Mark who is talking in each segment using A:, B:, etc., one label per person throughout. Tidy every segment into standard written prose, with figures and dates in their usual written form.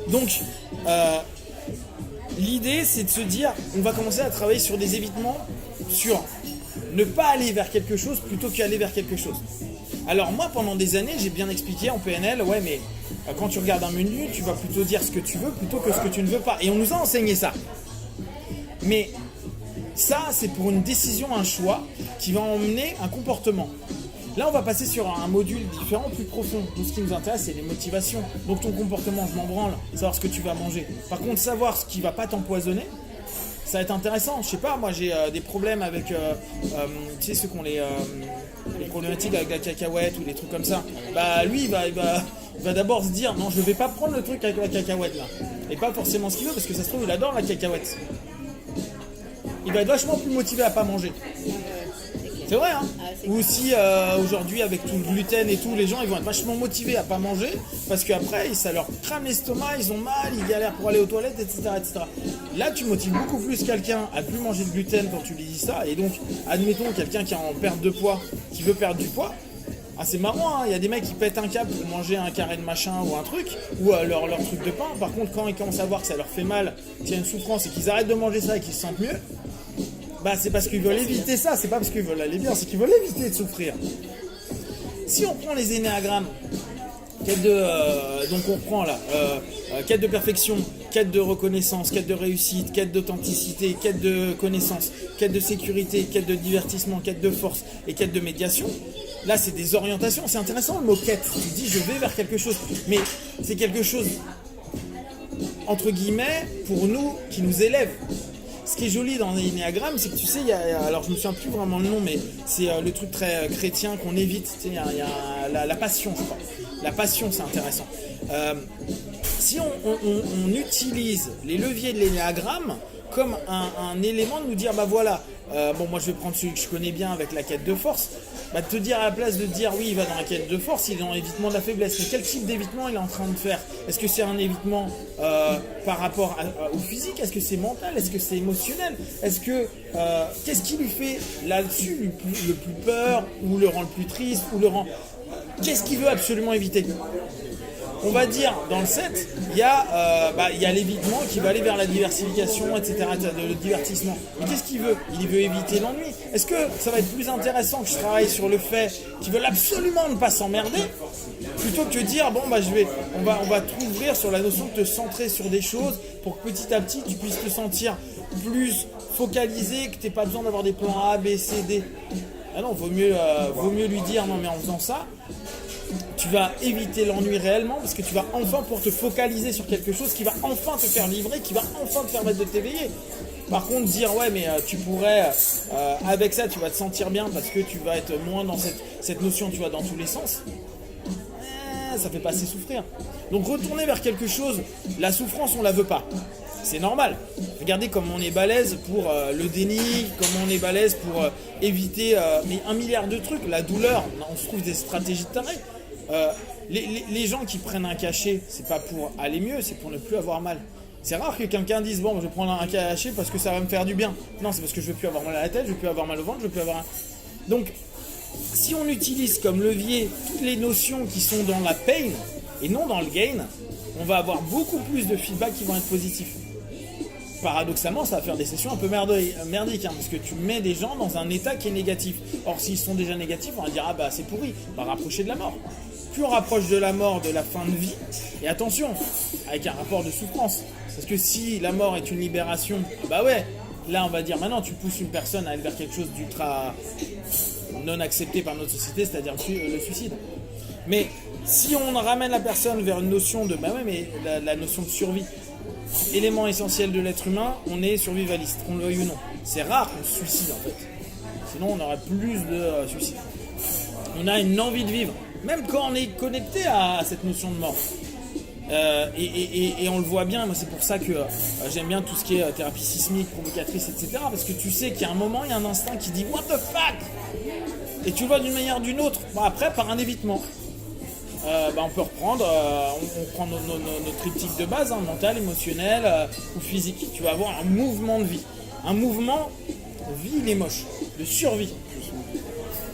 A: Donc, l'idée, c'est de se dire, on va commencer à travailler sur des évitements, sur ne pas aller vers quelque chose plutôt qu'aller vers quelque chose. Alors moi, pendant des années, j'ai bien expliqué en PNL, ouais, mais quand tu regardes un menu, tu vas plutôt dire ce que tu veux plutôt que ce que tu ne veux pas. Et on nous a enseigné ça. Mais ça, c'est pour une décision, un choix qui va emmener un comportement. Là, on va passer sur un module différent, plus profond. Tout ce qui nous intéresse, c'est les motivations. Donc ton comportement, je m'en branle, savoir ce que tu vas manger. Par contre, savoir ce qui ne va pas t'empoisonner, ça va être intéressant. Je sais pas, moi j'ai des problèmes avec, tu sais, ceux qui ont les problématiques avec la cacahuète ou des trucs comme ça. Bah lui, il va d'abord se dire, non, je vais pas prendre le truc avec la cacahuète là. Et pas forcément ce qu'il veut, parce que ça se trouve, il adore la cacahuète. Il va être vachement plus motivé à pas manger. C'est vrai, hein. Ou si aujourd'hui avec tout le gluten et tout, les gens ils vont être vachement motivés à pas manger parce qu'après ça leur crame l'estomac, ils ont mal, ils galèrent pour aller aux toilettes, etc., etc. Là tu motives beaucoup plus quelqu'un à plus manger de gluten quand tu lui dis ça. Et donc admettons quelqu'un qui est en perte de poids, qui veut perdre du poids. Ah c'est marrant, hein. Il y a des mecs qui pètent un câble pour manger un carré de machin ou un truc, ou leur truc de pain. Par contre quand ils commencent à voir que ça leur fait mal, qu'il y a une souffrance et qu'ils arrêtent de manger ça et qu'ils se sentent mieux, bah c'est parce qu'ils veulent éviter ça, c'est pas parce qu'ils veulent aller bien, c'est qu'ils veulent éviter de souffrir. Si on prend les énéagrammes, donc on prend là, quête de perfection, quête de reconnaissance, quête de réussite, quête d'authenticité, quête de connaissance, quête de sécurité, quête de divertissement, quête de force et quête de médiation. Là c'est des orientations, c'est intéressant le mot quête, tu dis je vais vers quelque chose, mais c'est quelque chose entre guillemets pour nous qui nous élève. Ce qui est joli dans l'énéagramme, c'est que tu sais, alors je me souviens plus vraiment le nom, mais c'est le truc très chrétien qu'on évite. Tu sais, il y a la passion, je crois. La passion, c'est intéressant. Si on utilise les leviers de l'énéagramme comme un élément de nous dire, bah voilà, bon moi je vais prendre celui que je connais bien avec la quête de force, bah de te dire à la place de dire oui il va dans la quête de force, il est dans l'évitement de la faiblesse. Mais quel type d'évitement il est en train de faire? Est-ce que c'est un évitement par rapport au physique? Est-ce que c'est mental? Est-ce que c'est émotionnel? Est-ce que qu'est-ce qui lui fait là-dessus le plus peur, ou le rend le plus triste, ou le rend... Qu'est-ce qu'il veut absolument éviter? On va dire, dans le 7, il y a l'évitement qui va aller vers la diversification, etc., le divertissement. Mais qu'est-ce qu'il veut? Il veut éviter l'ennui. Est-ce que ça va être plus intéressant que je travaille sur le fait qu'ils veulent absolument ne pas s'emmerder, plutôt que de dire, bon, bah, on va t'ouvrir sur la notion de te centrer sur des choses pour que petit à petit, tu puisses te sentir plus focalisé, que tu n'aies pas besoin d'avoir des plans A, B, C, D. Ah non, vaut mieux lui dire, non, mais en faisant ça, tu vas éviter l'ennui réellement parce que tu vas enfin pouvoir te focaliser sur quelque chose qui va enfin te faire vibrer, qui va enfin te permettre de t'éveiller. Par contre, dire ouais mais tu pourrais, avec ça tu vas te sentir bien parce que tu vas être moins dans cette notion, tu vois, dans tous les sens, ça fait pas assez souffrir. Donc retourner vers quelque chose, la souffrance on la veut pas. C'est normal. Regardez comme on est balèze pour le déni, comme on est balèze pour éviter mais 1 milliard de trucs. La douleur, on se trouve des stratégies de taré. Les gens qui prennent un cachet, c'est pas pour aller mieux, c'est pour ne plus avoir mal. C'est rare que quelqu'un dise bon, je vais prendre un cachet parce que ça va me faire du bien. Non, c'est parce que je veux plus avoir mal à la tête, je veux plus avoir mal au ventre, je veux plus avoir un... Donc, si on utilise comme levier toutes les notions qui sont dans la pain et non dans le gain, on va avoir beaucoup plus de feedback qui vont être positifs. Paradoxalement, ça va faire des sessions un peu merdiques, hein, parce que tu mets des gens dans un état qui est négatif. Or, s'ils sont déjà négatifs, on va dire ah bah c'est pourri, on va rapprocher de la mort. Plus on rapproche de la mort, de la fin de vie, et attention, avec un rapport de souffrance. Parce que si la mort est une libération, bah ouais, là on va dire maintenant tu pousses une personne à aller vers quelque chose d'ultra non accepté par notre société, c'est-à-dire le suicide. Mais si on ramène la personne vers une notion de bah ouais, mais la notion de survie, élément essentiel de l'être humain, on est survivaliste, qu'on le veuille ou non. C'est rare qu'on se suicide en fait. Sinon on aurait plus de suicides. On a une envie de vivre, même quand on est connecté à cette notion de mort. Et on le voit bien, moi c'est pour ça que j'aime bien tout ce qui est thérapie sismique, provocatrice, etc. Parce que tu sais qu'il y a un moment, il y a un instinct qui dit what the fuck, et tu le vois d'une manière ou d'une autre. Bon, après, par un évitement. On peut reprendre, on prend notre triptyque de base, hein, mental, émotionnel ou physique. Tu vas avoir un mouvement de vie. Un mouvement, vie il est moche, de survie.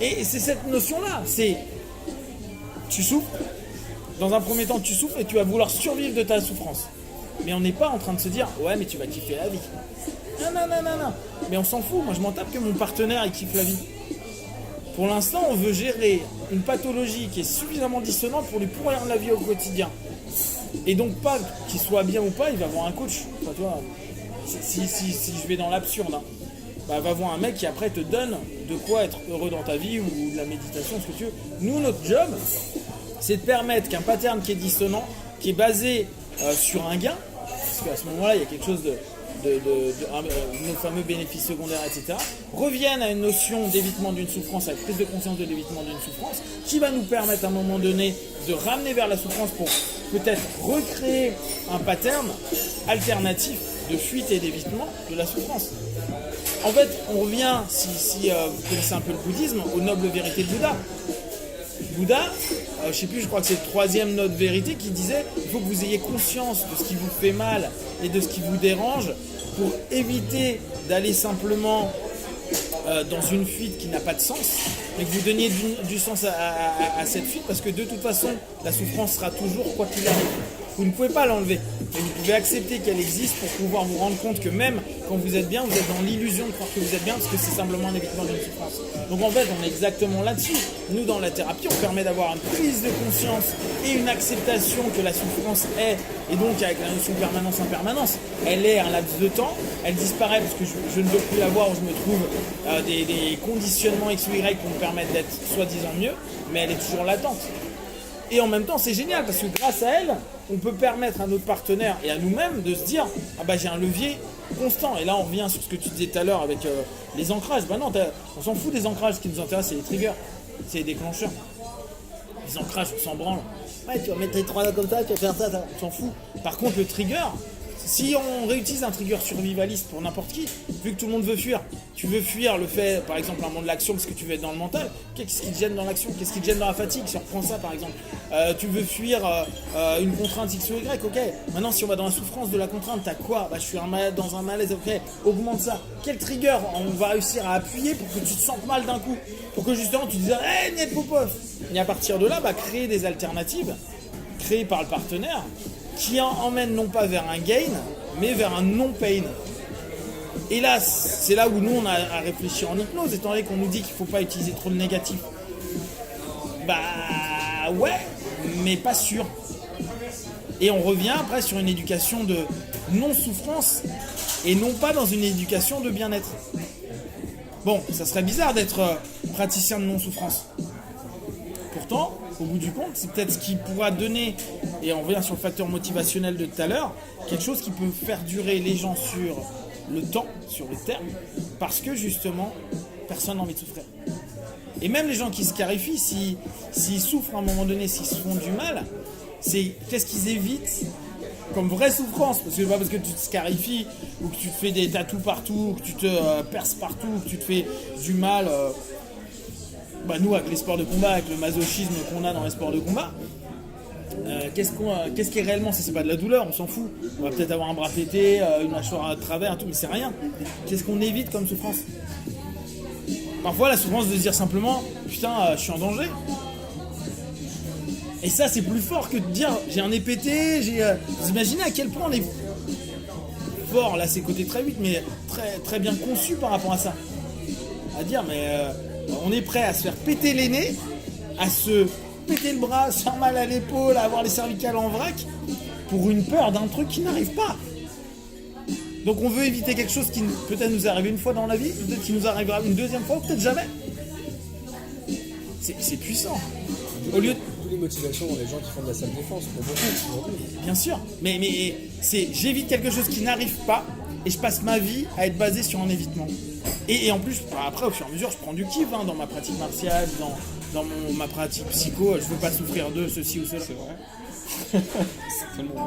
A: Et c'est cette notion-là, c'est tu souffres, dans un premier temps tu souffres et tu vas vouloir survivre de ta souffrance. Mais on n'est pas en train de se dire ouais mais tu vas kiffer la vie. Non. Mais on s'en fout, moi je m'en tape que mon partenaire il kiffe la vie. Pour l'instant on veut gérer une pathologie qui est suffisamment dissonante pour lui pourrir la vie au quotidien. Et donc pas qu'il soit bien ou pas, il va voir un coach. Enfin, toi, si je vais dans l'absurde, hein, bah, va voir un mec qui après te donne de quoi être heureux dans ta vie ou de la méditation, ce que tu veux. Nous notre job c'est de permettre qu'un pattern qui est dissonant, qui est basé sur un gain, parce qu'à ce moment-là, il y a quelque chose nos fameux bénéfices secondaires, etc., revienne à une notion d'évitement d'une souffrance, avec prise de conscience de l'évitement d'une souffrance, qui va nous permettre à un moment donné de ramener vers la souffrance pour peut-être recréer un pattern alternatif de fuite et d'évitement de la souffrance. En fait, on revient, si vous connaissez un peu le bouddhisme, aux nobles vérités de Bouddha. Bouddha, je crois que c'est le 3e note vérité qui disait il faut que vous ayez conscience de ce qui vous fait mal et de ce qui vous dérange pour éviter d'aller simplement dans une fuite qui n'a pas de sens, mais que vous donniez du sens à cette fuite parce que de toute façon, la souffrance sera toujours quoi qu'il arrive. Vous ne pouvez pas l'enlever, mais vous pouvez accepter qu'elle existe pour pouvoir vous rendre compte que même quand vous êtes bien, vous êtes dans l'illusion de croire que vous êtes bien parce que c'est simplement un évitement d'une souffrance. Donc en fait, on est exactement là-dessus. Nous, dans la thérapie, on permet d'avoir une prise de conscience et une acceptation que la souffrance est, et donc avec la notion de permanence-impermanence, elle est un laps de temps, elle disparaît parce que je ne veux plus la voir où je me trouve des conditionnements X ou Y qui me permettent d'être soi-disant mieux, mais elle est toujours latente. Et en même temps, c'est génial parce que grâce à elle, on peut permettre à notre partenaire et à nous-mêmes de se dire ah bah j'ai un levier constant. Et là, on revient sur ce que tu disais tout à l'heure avec les ancrages. Bah non, on s'en fout des ancrages. Ce qui nous intéresse, c'est les triggers, c'est les déclencheurs. Les ancrages, on s'en branle. Ouais, tu vas mettre tes 3 là comme ça, tu vas faire ça, on s'en fout. Par contre, le trigger, si on réutilise un trigger survivaliste pour n'importe qui, vu que tout le monde veut fuir, tu veux fuir le fait, par exemple, un moment de l'action parce que tu veux être dans le mental, qu'est-ce qui te gêne dans l'action? Qu'est-ce qui te gêne dans la fatigue? Si on reprend ça, par exemple, tu veux fuir une contrainte X ou Y, ok. Maintenant, si on va dans la souffrance de la contrainte, t'as quoi? Bah, je suis dans un malaise, ok. Augmente ça. Quel trigger on va réussir à appuyer pour que tu te sentes mal d'un coup? Pour que justement tu te dises, hey, Niet Popov. Et à partir de là, bah, créer des alternatives créées par le partenaire qui emmène non pas vers un gain, mais vers un non-pain. Et là, c'est là où nous, on a à réfléchir en hypnose, étant donné qu'on nous dit qu'il ne faut pas utiliser trop de négatif. Bah ouais, mais pas sûr. Et on revient après sur une éducation de non-souffrance et non pas dans une éducation de bien-être. Bon, ça serait bizarre d'être praticien de non-souffrance. Pourtant, au bout du compte, c'est peut-être ce qui pourra donner, et on revient sur le facteur motivationnel de tout à l'heure, quelque chose qui peut faire durer les gens sur le temps, sur le terme, parce que justement, personne n'a envie de souffrir. Et même les gens qui se clarifient, s'ils souffrent à un moment donné, s'ils se font du mal, c'est qu'est-ce qu'ils évitent comme vraie souffrance, parce que c'est pas parce que tu te scarifies ou que tu te fais des tatous partout, ou que tu te perces partout, ou que tu te fais du mal. Bah nous, avec les sports de combat, avec le masochisme qu'on a dans les sports de combat, qu'est-ce qui est réellement, c'est pas de la douleur, on s'en fout. On va peut-être avoir un bras pété, une mâchoire à travers, tout, mais c'est rien. Qu'est-ce qu'on évite comme souffrance? Parfois, la souffrance de se dire simplement, putain, je suis en danger. Et ça, c'est plus fort que de dire, j'ai un nez pété, vous imaginez à quel point on est fort, là c'est côté très vite, mais très, très bien conçu par rapport à ça. À dire, mais on est prêt à se faire péter les nez, à se péter le bras, se faire mal à l'épaule, à avoir les cervicales en vrac, pour une peur d'un truc qui n'arrive pas. Donc on veut éviter quelque chose qui peut-être nous est arrivé une fois dans la vie, peut-être qu'il nous arrivera une deuxième fois, peut-être jamais. C'est puissant. Au lieu de...
B: les motivations dans les gens qui font de la salle de défense, pour beaucoup aujourd'hui.
A: Bien sûr, mais c'est j'évite quelque chose qui n'arrive pas et je passe ma vie à être basé sur un évitement. Et en plus, après, au fur et à mesure, je prends du kiff dans ma pratique martiale, dans ma pratique psycho. Je veux pas souffrir de ceci ou cela.
B: C'est vrai. C'est tellement...